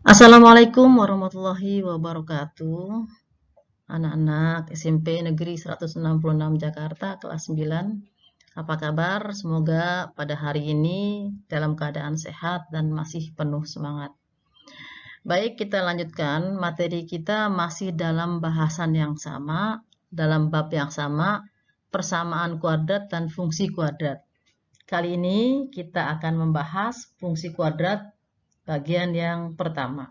Assalamualaikum warahmatullahi wabarakatuh. Anak-anak SMP Negeri 166 Jakarta kelas 9. Apa kabar? Semoga pada hari ini dalam keadaan sehat dan masih penuh semangat. Baik, kita lanjutkan. Materi kita masih dalam bahasan yang sama, dalam bab yang sama, persamaan kuadrat dan fungsi kuadrat. Kali ini kita akan membahas fungsi kuadrat bagian yang pertama.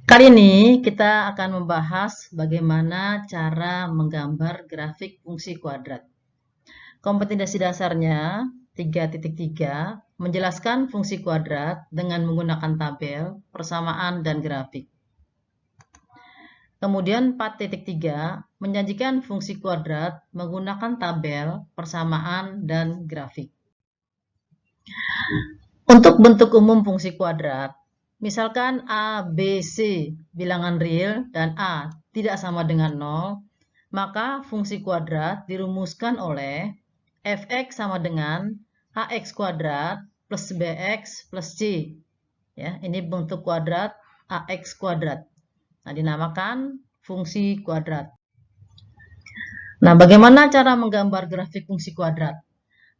Kali ini kita akan membahas bagaimana cara menggambar grafik fungsi kuadrat. Kompetensi dasarnya 3.3 menjelaskan fungsi kuadrat dengan menggunakan tabel, persamaan, dan grafik. Kemudian 4.3 menjanjikan fungsi kuadrat menggunakan tabel, persamaan, dan grafik. Untuk bentuk umum fungsi kuadrat, misalkan A, B, C bilangan real dan A tidak sama dengan 0, maka fungsi kuadrat dirumuskan oleh fx sama dengan ax kuadrat plus bx plus c. Ya, ini bentuk kuadrat ax kuadrat. Nah, dinamakan fungsi kuadrat. Nah, bagaimana cara menggambar grafik fungsi kuadrat?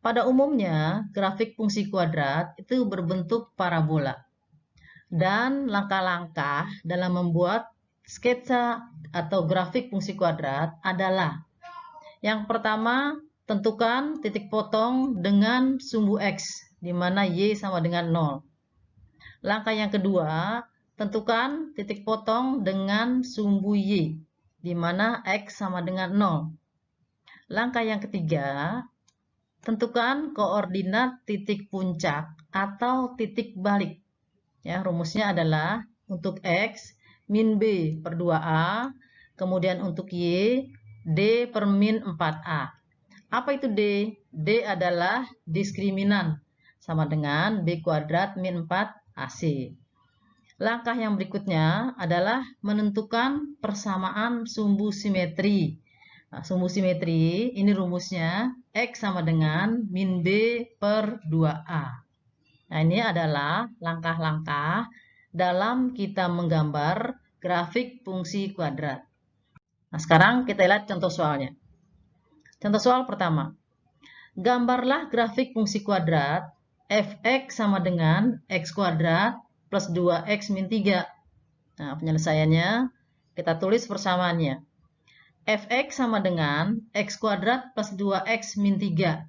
Pada umumnya, grafik fungsi kuadrat itu berbentuk parabola. Dan langkah-langkah dalam membuat sketsa atau grafik fungsi kuadrat adalah: yang pertama, tentukan titik potong dengan sumbu X, di mana Y sama dengan 0. Langkah yang kedua, tentukan titik potong dengan sumbu Y, di mana X sama dengan 0. Langkah yang ketiga, tentukan koordinat titik puncak atau titik balik. Ya, rumusnya adalah untuk X min B per 2A, kemudian untuk Y, D per min 4A. Apa itu D? D adalah diskriminan, sama dengan B kuadrat min 4AC. Langkah yang berikutnya adalah menentukan persamaan sumbu simetri. Nah, sumbu simetri ini rumusnya X sama dengan min B per 2A. Nah, ini adalah langkah-langkah dalam kita menggambar grafik fungsi kuadrat. Nah, sekarang kita lihat contoh soalnya. Contoh soal pertama. Gambarlah grafik fungsi kuadrat fx sama dengan x kuadrat plus 2x min 3. Nah, penyelesaiannya kita tulis persamaannya. Fx sama dengan x kuadrat plus 2x min 3.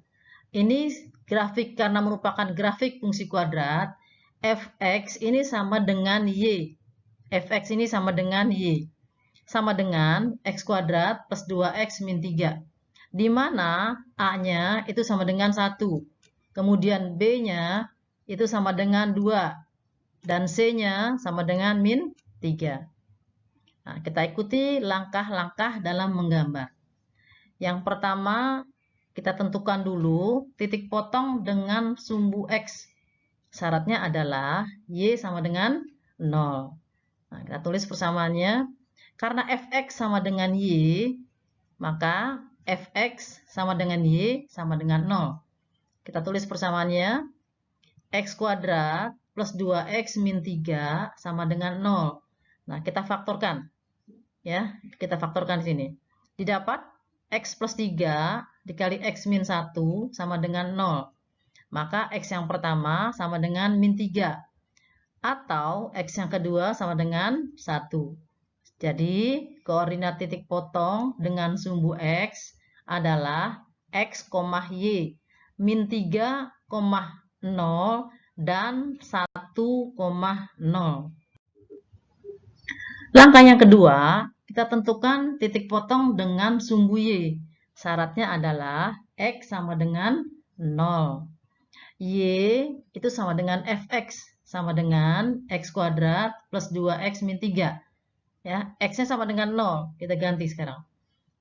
Ini grafik karena merupakan grafik fungsi kuadrat, fx ini sama dengan y. Fx ini sama dengan y. Sama dengan x kuadrat plus 2x min 3. Di mana a-nya itu sama dengan 1. Kemudian b-nya itu sama dengan 2. Dan c-nya sama dengan min 3. Nah, kita ikuti langkah-langkah dalam menggambar. Yang pertama, kita tentukan dulu titik potong dengan sumbu X. Syaratnya adalah Y sama dengan 0. Nah, kita tulis persamaannya. Karena Fx sama dengan Y, maka Fx sama dengan Y sama dengan 0. Kita tulis persamaannya. X kuadrat plus 2X min 3 sama dengan 0. Nah, kita faktorkan. Ya, kita faktorkan di sini. Didapat X plus 3 dikali X min 1 sama dengan 0. Maka X yang pertama sama dengan min 3. Atau X yang kedua sama dengan 1. Jadi, koordinat titik potong dengan sumbu X adalah X, Y, min 3, 0, dan 1,0. Langkah yang kedua, kita tentukan titik potong dengan sumbu Y. Syaratnya adalah X sama dengan 0. Y itu sama dengan Fx, sama dengan X kuadrat plus 2X min 3. Ya, X-nya sama dengan 0, kita ganti sekarang.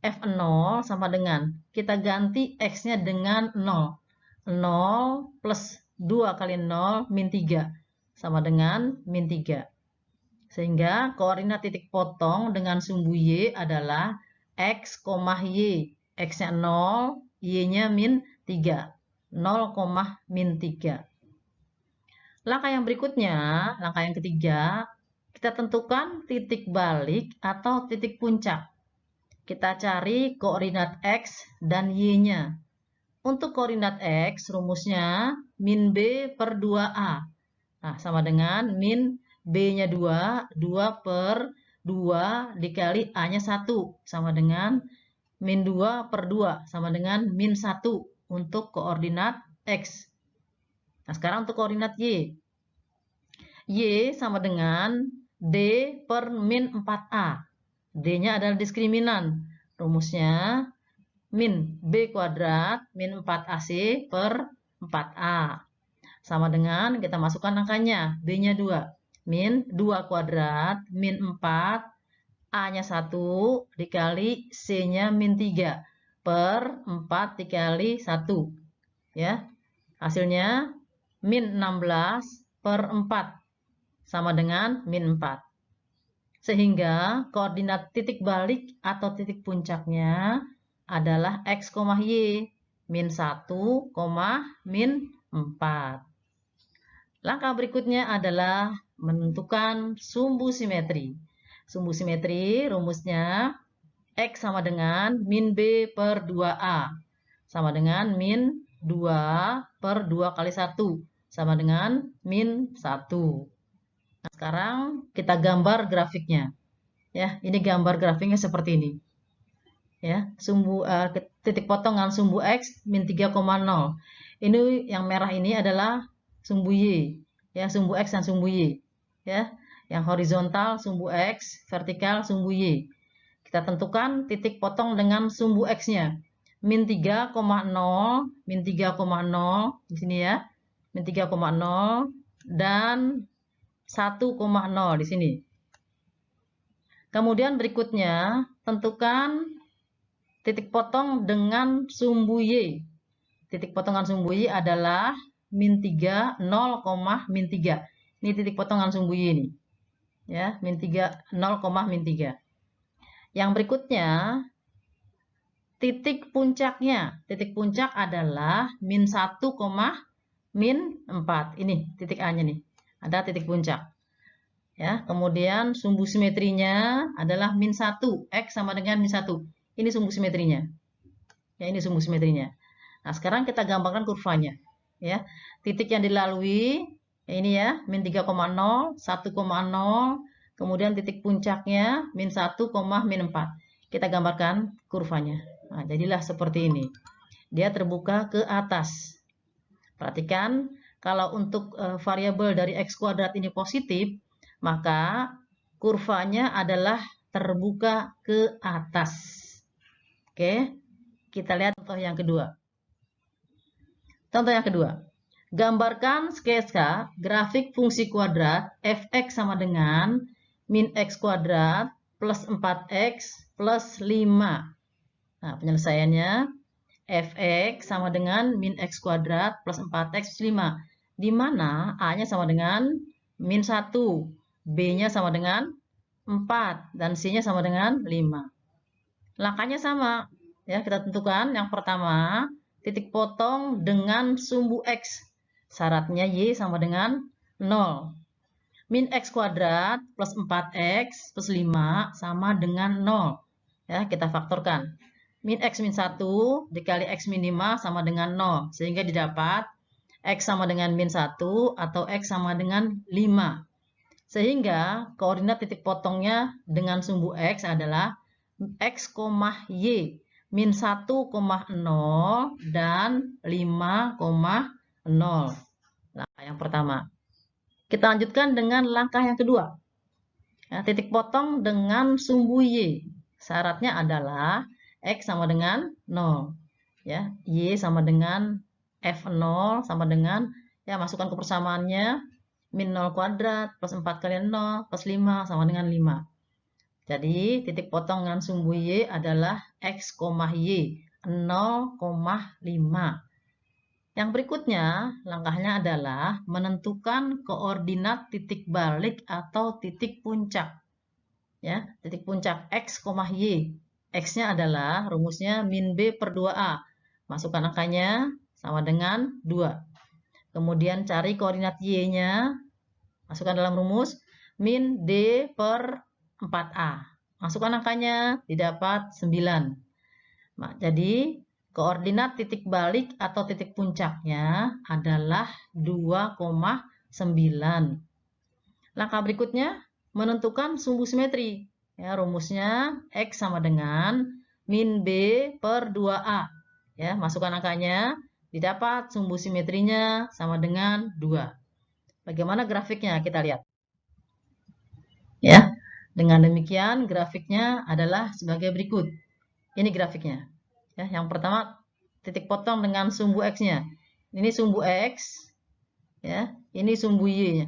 F0 sama dengan, kita ganti X-nya dengan 0. 0 plus 2 kali 0 min 3, sama dengan min 3. Sehingga koordinat titik potong dengan sumbu Y adalah X, Y. X-nya 0, Y-nya min 3. 0, min 3. Langkah yang berikutnya, langkah yang ketiga, kita tentukan titik balik atau titik puncak. Kita cari koordinat X dan Y-nya. Untuk koordinat X, rumusnya min B per 2A. Nah, sama dengan min B-nya 2, 2 per 2 dikali A-nya 1. Sama dengan min 2 per 2, sama dengan min 1 untuk koordinat X. Nah, sekarang untuk koordinat Y. Y sama dengan D per min 4A. D-nya adalah diskriminan. Rumusnya min B kuadrat min 4AC per 4A. Sama dengan kita masukkan angkanya. B-nya 2. Min 2 kuadrat min 4. A-nya 1 dikali C-nya min 3 per 4 dikali 1. Ya. Hasilnya min 16 per 4 sama dengan min 4. Sehingga koordinat titik balik atau titik puncaknya adalah X, Y, min 1, min 4. Langkah berikutnya adalah menentukan sumbu simetri. Sumbu simetri rumusnya X sama dengan min B per 2A. Sama dengan min 2 per 2 kali 1. Sama dengan min 1. Nah, sekarang kita gambar grafiknya. Ya, ini gambar grafiknya seperti ini. Ya, titik potongan sumbu X min 3,0. Ini yang merah ini adalah sumbu Y. Ya, sumbu X dan sumbu Y. Ya, yang horizontal sumbu X, vertikal sumbu Y. Kita tentukan titik potong dengan sumbu X-nya. Min 3,0, min 3,0 di sini ya. Min 3,0 dan 1,0 di sini. Kemudian berikutnya, tentukan titik potong dengan sumbu Y. Titik potongan sumbu Y adalah min 3, 0, min 3. Ini titik potongan sumbu Y ini. Ya, min 3, 0, min 3. Yang berikutnya, titik puncaknya. Titik puncak adalah min 1, min 4. Ini titik A-nya nih. Ada titik puncak. Ya, kemudian sumbu simetrinya adalah min 1, X sama dengan min 1. Ini sumbu simetrinya. Ya, ini sumbu simetrinya. Nah, sekarang kita gambarkan kurvanya. Ya, titik yang dilalui ya ini ya, min 3,0, 1,0, kemudian titik puncaknya min 1, min 4. Kita gambarkan kurvanya. Nah, jadilah seperti ini. Dia terbuka ke atas. Perhatikan, kalau untuk variabel dari X kuadrat ini positif, maka kurvanya adalah terbuka ke atas. Oke, kita lihat contoh yang kedua. Contoh yang kedua, gambarkan sketsa grafik fungsi kuadrat fx sama dengan min x kuadrat plus 4x plus 5. Nah, penyelesaiannya fx sama dengan min x kuadrat plus 4x plus 5. Di mana a-nya sama dengan min 1. B-nya sama dengan 4 dan C-nya sama dengan 5. Langkahnya sama. Ya, kita tentukan yang pertama, titik potong dengan sumbu X. Syaratnya Y sama dengan 0. Min X kuadrat plus 4X plus 5 sama dengan 0. Ya, kita faktorkan. Min X min 1 dikali X min 5 sama dengan 0. Sehingga didapat X sama dengan min 1 atau X sama dengan 5. Sehingga koordinat titik potongnya dengan sumbu X adalah X, Y min 1,0 dan 5,0. Langkah yang pertama. Kita lanjutkan dengan langkah yang kedua. Ya, titik potong dengan sumbu Y. Syaratnya adalah X sama dengan 0. Ya, Y sama dengan F0 sama dengan, ya masukkan ke persamaannya, min 0 kuadrat plus 4 kali 0 plus 5 sama dengan 5. Jadi titik potong dengan sumbu Y adalah X, Y 0,5. Yang berikutnya langkahnya adalah menentukan koordinat titik balik atau titik puncak. Ya, titik puncak X, Y. X-nya adalah rumusnya min B per 2A. Masukkan angkanya sama dengan 2. Kemudian cari koordinat Y-nya, masukkan dalam rumus, min D per 4A. Masukkan angkanya, didapat 9. Nah, jadi koordinat titik balik atau titik puncaknya adalah 2,9. Langkah berikutnya, menentukan sumbu simetri. Ya, rumusnya X sama dengan min B per 2A. Ya, masukkan angkanya, didapat sumbu simetrinya sama dengan 2. Bagaimana grafiknya? Kita lihat. Ya, dengan demikian grafiknya adalah sebagai berikut. Ini grafiknya. Ya, yang pertama titik potong dengan sumbu X-nya. Ini sumbu X, ya. Ini sumbu Y-nya.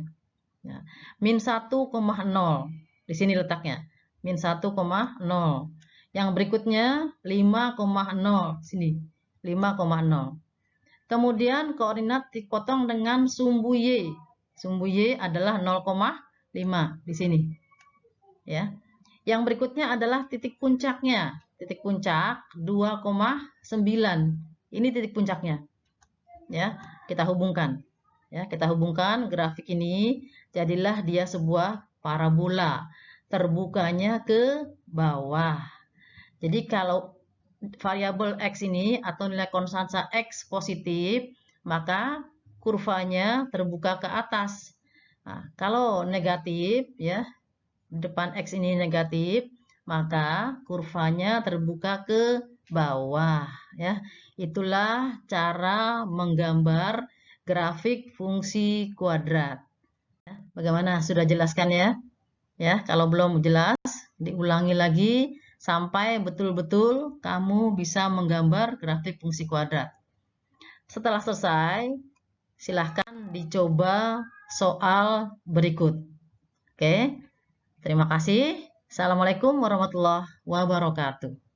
Ya, min 1,0. Di sini letaknya. Min 1,0. Yang berikutnya 5,0. Sini. 5,0. Kemudian koordinat titik potong dengan sumbu Y. Sumbu Y adalah 0,5 di sini. Ya. Yang berikutnya adalah titik puncaknya. Titik puncak 2,9. Ini titik puncaknya. Ya, kita hubungkan. Ya, kita hubungkan grafik ini, jadilah dia sebuah parabola. Terbukanya ke bawah. Jadi kalau variabel X ini atau nilai konstanta X positif, maka kurvanya terbuka ke atas. Nah, kalau negatif, ya, depan X ini negatif, maka kurvanya terbuka ke bawah, ya. Itulah cara menggambar grafik fungsi kuadrat. Bagaimana? Sudah jelaskan ya? Ya, kalau belum jelas, diulangi lagi sampai betul-betul kamu bisa menggambar grafik fungsi kuadrat. Setelah selesai, silahkan dicoba soal berikut. Oke, terima kasih. Assalamualaikum warahmatullahi wabarakatuh.